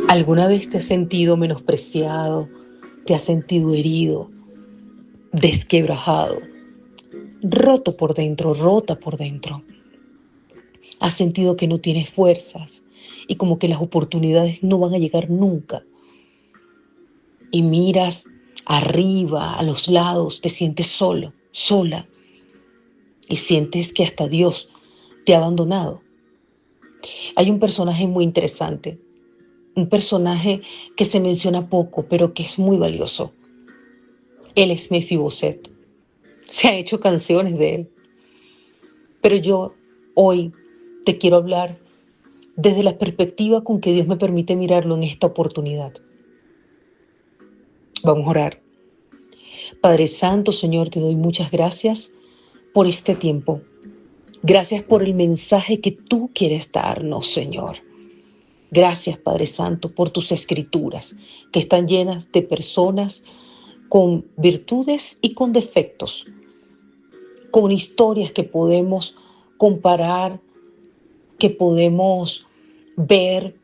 ¿Alguna vez te has sentido menospreciado, te has sentido herido, desquebrajado, roto por dentro, rota por dentro? ¿Has sentido que no tienes fuerzas y como que las oportunidades no van a llegar nunca? Y miras arriba, a los lados, te sientes solo, sola, y sientes que hasta Dios te ha abandonado. Hay un personaje muy interesante, un personaje que se menciona poco, pero que es muy valioso. Él es Mefiboset. Se han hecho canciones de él. Pero yo hoy te quiero hablar desde la perspectiva con que Dios me permite mirarlo en esta oportunidad. Vamos a orar. Padre Santo, Señor, te doy muchas gracias por este tiempo. Gracias por el mensaje que tú quieres darnos, Señor. Gracias, Padre Santo, por tus escrituras, que están llenas de personas con virtudes y con defectos, con historias que podemos comparar, que podemos ver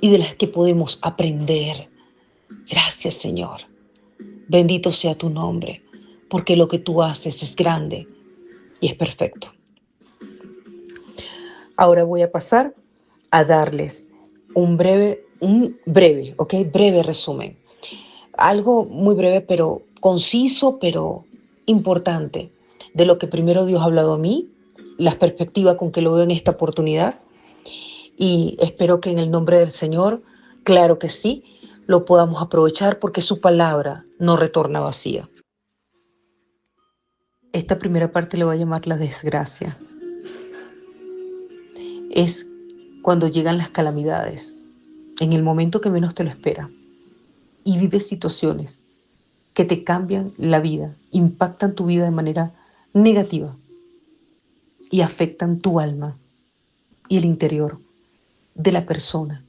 y de las que podemos aprender. Gracias, Señor. Bendito sea tu nombre, porque lo que tú haces es grande y es perfecto. Ahora voy a pasar a darles un breve resumen. Algo muy breve, pero conciso, pero importante, de lo que primero Dios ha hablado a mí, las perspectivas con que lo veo en esta oportunidad, y espero que en el nombre del Señor, claro que sí, lo podamos aprovechar porque su palabra no retorna vacía. Esta primera parte le voy a llamar la desgracia. Es cuando llegan las calamidades, en el momento que menos te lo espera, y vives situaciones que te cambian la vida, impactan tu vida de manera negativa y afectan tu alma y el interior de la persona.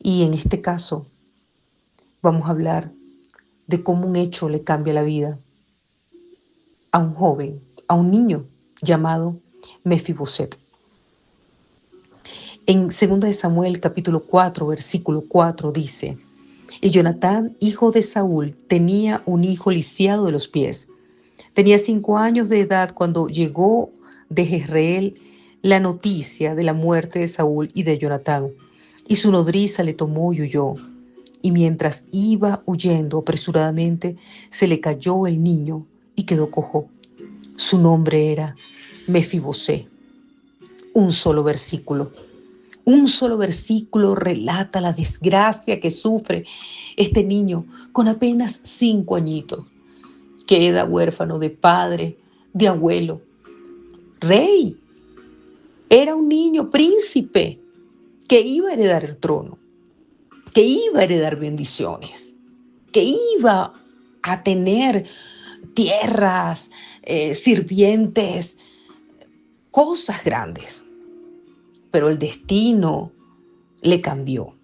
Y en este caso vamos a hablar de cómo un hecho le cambia la vida a un joven, a un niño llamado Mefiboset. En 2 de Samuel capítulo 4, versículo 4 dice: y Jonatán, hijo de Saúl, tenía un hijo lisiado de los pies. Tenía 5 años de edad cuando llegó de Jezreel la noticia de la muerte de Saúl y de Jonatán, y su nodriza le tomó y huyó. Y mientras iba huyendo apresuradamente, se le cayó el niño y quedó cojo. Su nombre era Mefibosé. Un solo versículo relata la desgracia que sufre este niño con apenas 5 añitos. Queda huérfano de padre, de abuelo. Rey. Era un niño príncipe que iba a heredar el trono, que iba a heredar bendiciones, que iba a tener tierras, sirvientes, cosas grandes. Pero el destino le cambió.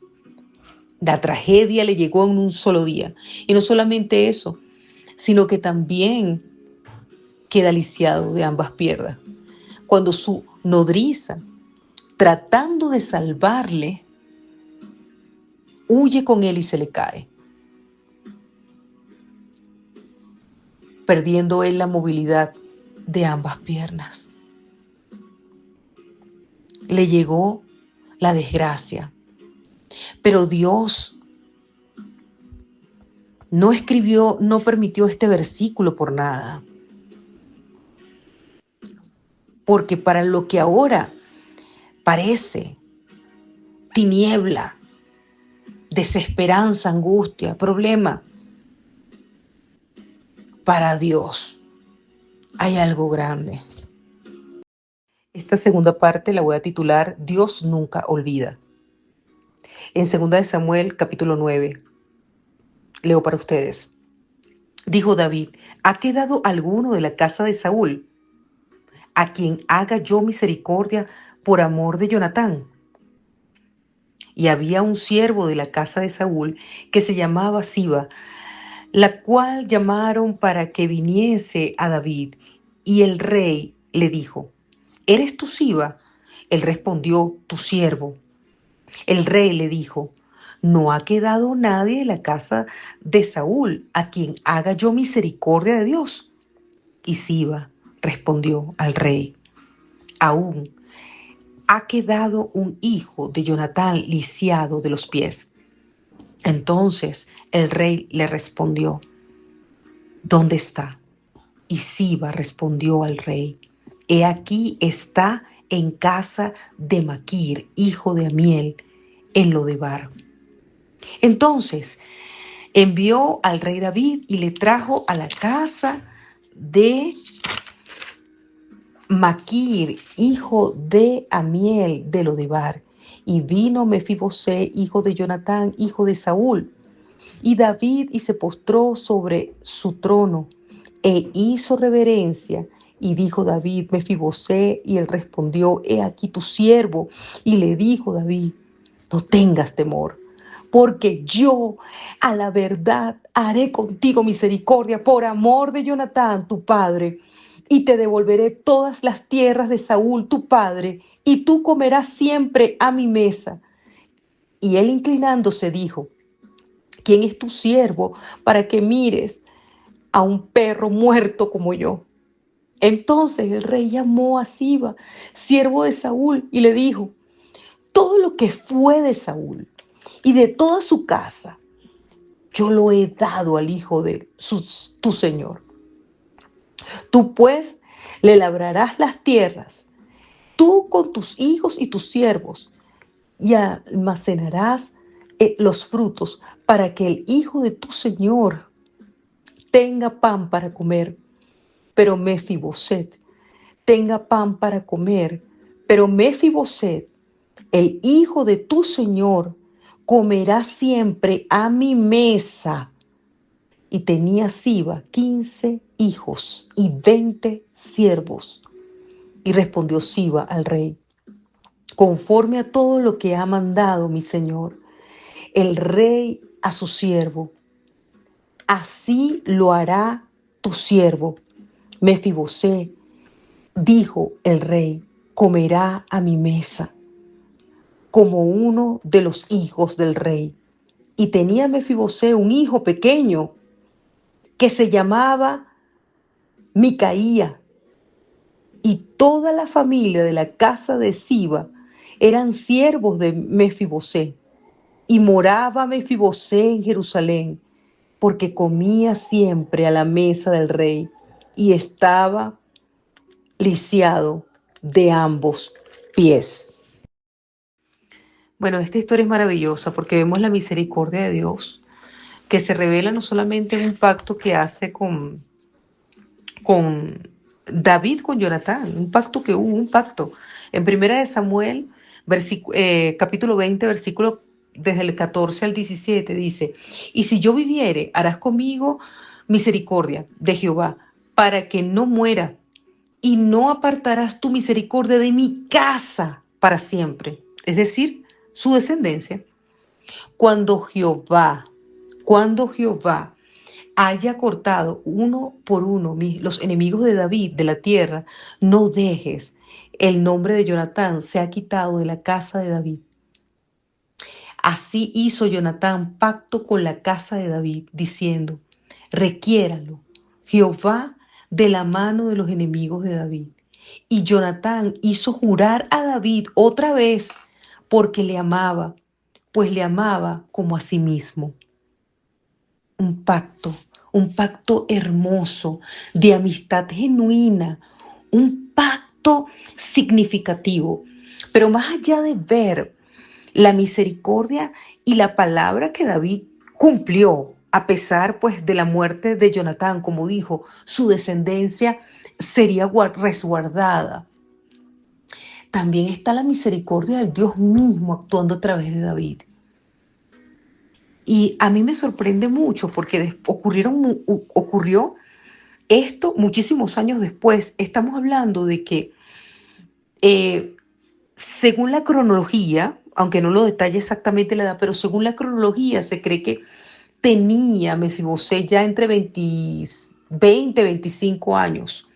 La tragedia le llegó en un solo día. Y no solamente eso, sino que también queda lisiado de ambas piernas. Cuando su nodriza, tratando de salvarle, huye con él y se le cae, perdiendo él la movilidad de ambas piernas. Le llegó la desgracia, pero Dios no permitió este versículo por nada. Porque para lo que ahora parece tiniebla, desesperanza, angustia, problema, para Dios hay algo grande. Esta segunda parte la voy a titular Dios nunca olvida. En 2 de Samuel capítulo 9, leo para ustedes. Dijo David: ¿ha quedado alguno de la casa de Saúl a quien haga yo misericordia por amor de Jonatán? Y había un siervo de la casa de Saúl que se llamaba Siba, la cual llamaron para que viniese a David. Y el rey le dijo: ¿eres tú Siba? Él respondió: tu siervo. El rey le dijo: no ha quedado nadie de la casa de Saúl a quien haga yo misericordia de Dios. Y Siba respondió al rey: aún ha quedado un hijo de Jonatán lisiado de los pies. Entonces el rey le respondió: ¿dónde está? Y Siba respondió al rey: he aquí está en casa de Maquir, hijo de Amiel, en Lodebar. Entonces envió al rey David y le trajo a la casa de Maquir, hijo de Amiel de Lodebar. Y vino Mefibosé, hijo de Jonatán, hijo de Saúl. Y David y se postró sobre su trono e hizo reverencia. Y dijo David: Mefibosé. Y él respondió: he aquí tu siervo. Y le dijo David: no tengas temor, porque yo a la verdad haré contigo misericordia por amor de Jonatán tu padre, y te devolveré todas las tierras de Saúl tu padre, y tú comerás siempre a mi mesa. Y él, inclinándose, dijo: ¿quién es tu siervo para que mires a un perro muerto como yo? Entonces el rey llamó a Siba, siervo de Saúl, y le dijo: todo lo que fue de Saúl y de toda su casa, yo lo he dado al hijo de tu señor. Tú pues le labrarás las tierras, tú con tus hijos y tus siervos, y almacenarás los frutos para que el hijo de tu señor tenga pan para comer. Pero Mefiboset tenga pan para comer, pero Mefiboset, el hijo de tu señor, comerá siempre a mi mesa. Y tenía Siba 15 hijos y 20 siervos. Y respondió Siba al rey: conforme a todo lo que ha mandado mi señor, el rey a su siervo, así lo hará tu siervo. Mefibosé, dijo el rey, comerá a mi mesa como uno de los hijos del rey. Y tenía Mefibosé un hijo pequeño que se llamaba Micaía, y toda la familia de la casa de Siba eran siervos de Mefibosé. Y moraba Mefibosé en Jerusalén, porque comía siempre a la mesa del rey y estaba lisiado de ambos pies. Bueno, esta historia es maravillosa porque vemos la misericordia de Dios, que se revela no solamente en un pacto que hace con David, con Jonatán, un pacto que hubo, un pacto. En Primera de Samuel, capítulo 20, versículo desde el 14 al 17, dice: y si yo viviere, harás conmigo misericordia de Jehová, para que no muera, y no apartarás tu misericordia de mi casa para siempre. Es decir, su descendencia. Cuando Jehová, cuando Jehová haya cortado uno por uno los enemigos de David de la tierra, no dejes el nombre de Jonatán se ha quitado de la casa de David. Así hizo Jonatán pacto con la casa de David, diciendo: requiéralo Jehová de la mano de los enemigos de David. Y Jonatán hizo jurar a David otra vez, porque le amaba, pues le amaba como a sí mismo. Un pacto hermoso, de amistad genuina, un pacto significativo. Pero más allá de ver la misericordia y la palabra que David cumplió, a pesar pues de la muerte de Jonatán, como dijo, su descendencia sería resguardada. También está la misericordia del Dios mismo actuando a través de David. Y a mí me sorprende mucho porque ocurrió esto muchísimos años después. Estamos hablando de que, según la cronología, aunque no lo detalle exactamente la edad, pero según la cronología se cree que tenía Mefibosé ya entre 20, 25 años,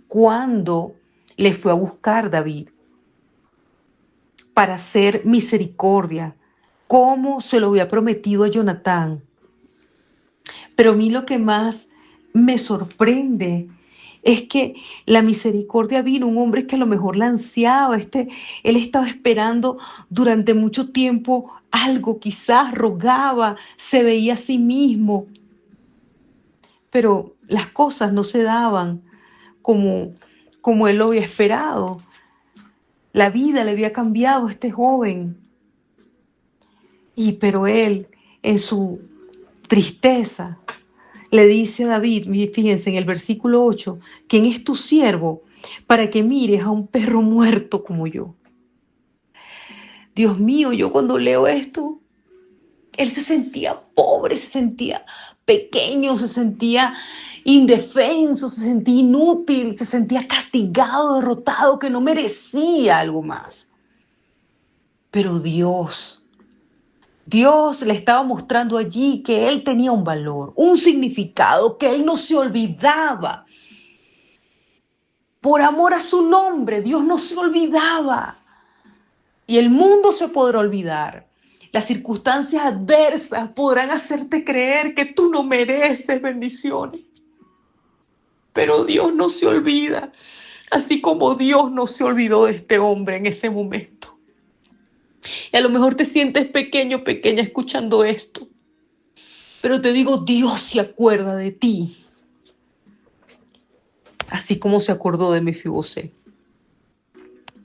cuando le fue a buscar David. para hacer misericordia, como se lo había prometido a Jonatán. Pero a mí lo que más me sorprende es que la misericordia vino, un hombre que a lo mejor la ansiaba, él estaba esperando durante mucho tiempo algo, quizás rogaba, se veía a sí mismo, pero las cosas no se daban como él lo había esperado. La vida le había cambiado a este joven, pero él, en su tristeza, le dice a David, fíjense en el versículo 8, ¿quién es tu siervo para que mires a un perro muerto como yo? Dios mío, yo cuando leo esto, él se sentía pobre, se sentía pequeño, se sentía indefenso, se sentía inútil, se sentía castigado, derrotado, que no merecía algo más. Pero Dios le estaba mostrando allí que él tenía un valor, un significado, que él no se olvidaba. Por amor a su nombre, Dios no se olvidaba. Y el mundo se podrá olvidar. Las circunstancias adversas podrán hacerte creer que tú no mereces bendiciones. Pero Dios no se olvida, así como Dios no se olvidó de este hombre en ese momento. Y a lo mejor te sientes pequeño, pequeña escuchando esto. Pero te digo, Dios se acuerda de ti, así como se acordó de Mefibosé.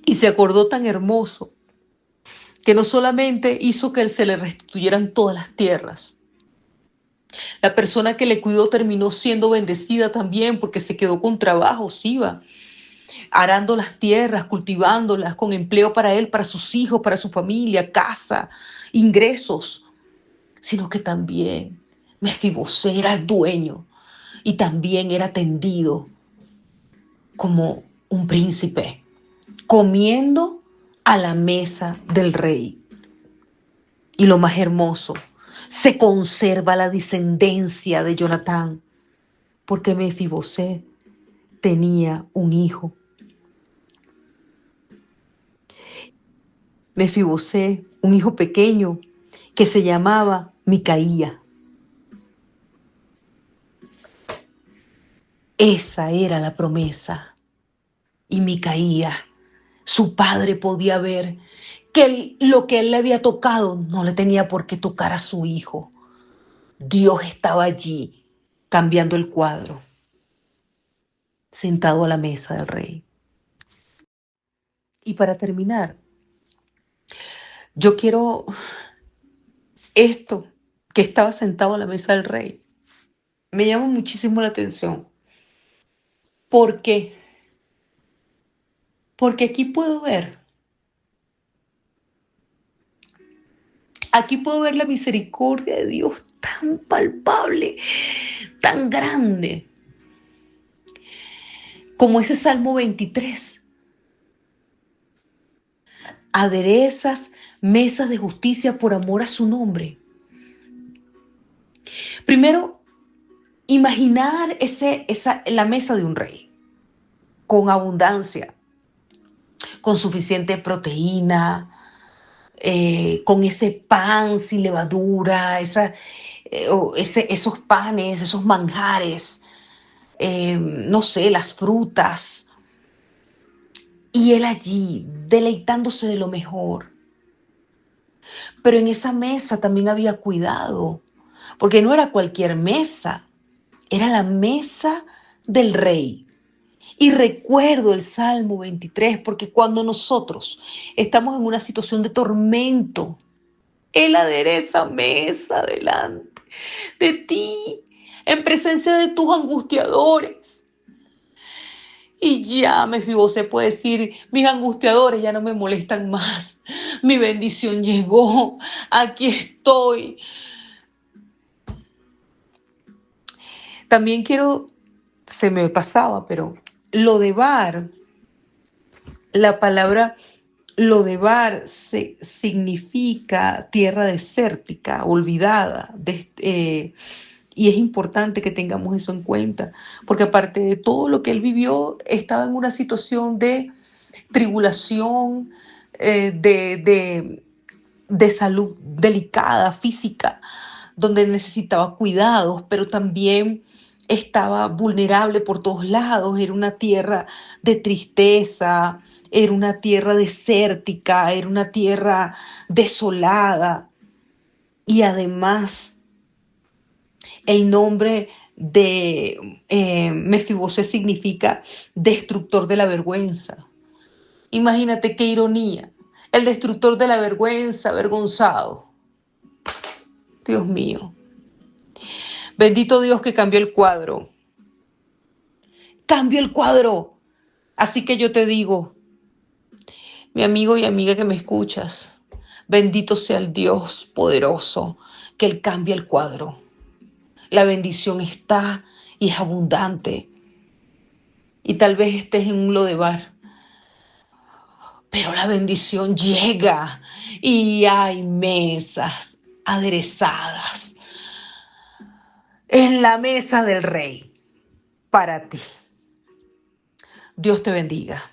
Y se acordó tan hermoso que no solamente hizo que se le restituyeran todas las tierras. La persona que le cuidó terminó siendo bendecida también porque se quedó con trabajos, iba arando las tierras, cultivándolas, con empleo para él, para sus hijos, para su familia, casa, ingresos, sino que también Mefibosé era el dueño y también era atendido como un príncipe, comiendo a la mesa del rey. Y lo más hermoso, se conserva la descendencia de Jonatán, porque Mefibosé tenía un hijo. Mefibosé, un hijo pequeño, que se llamaba Micaía. Esa era la promesa. Y Micaía, su padre podía ver que lo que él le había tocado no le tenía por qué tocar a su hijo. Dios estaba allí cambiando el cuadro, sentado a la mesa del rey. Y para terminar, yo quiero esto que estaba sentado a la mesa del rey. Me llama muchísimo la atención. ¿Por qué? Porque aquí puedo ver la misericordia de Dios tan palpable, tan grande, como ese Salmo 23. Aderezas mesas de justicia por amor a su nombre. Primero, imaginar la mesa de un rey, con abundancia, con suficiente proteína, con ese pan sin levadura, esos panes, esos manjares, no sé, las frutas. Y él allí, deleitándose de lo mejor. Pero en esa mesa también había cuidado, porque no era cualquier mesa, era la mesa del rey. Y recuerdo el Salmo 23, porque cuando nosotros estamos en una situación de tormento, Él adereza mesa delante de ti, en presencia de tus angustiadores. Y ya Mefibosé puede decir, mis angustiadores ya no me molestan más, mi bendición llegó, aquí estoy. También se me pasaba, pero Lodebar, la palabra Lodebar significa tierra desértica, olvidada, y es importante que tengamos eso en cuenta, porque aparte de todo lo que él vivió, estaba en una situación de tribulación, de salud delicada, física, donde necesitaba cuidados, pero también estaba vulnerable por todos lados. Era una tierra de tristeza, era una tierra desértica, era una tierra desolada. Y además, el nombre de Mefibosé significa destructor de la vergüenza. Imagínate qué ironía. El destructor de la vergüenza, avergonzado. Dios mío. Bendito Dios que cambió el cuadro. Cambió el cuadro. Así que yo te digo, mi amigo y amiga que me escuchas, bendito sea el Dios poderoso que Él cambia el cuadro. La bendición está y es abundante. Y tal vez estés en un lodevar, pero la bendición llega y hay mesas aderezadas en la mesa del rey para ti. Dios te bendiga.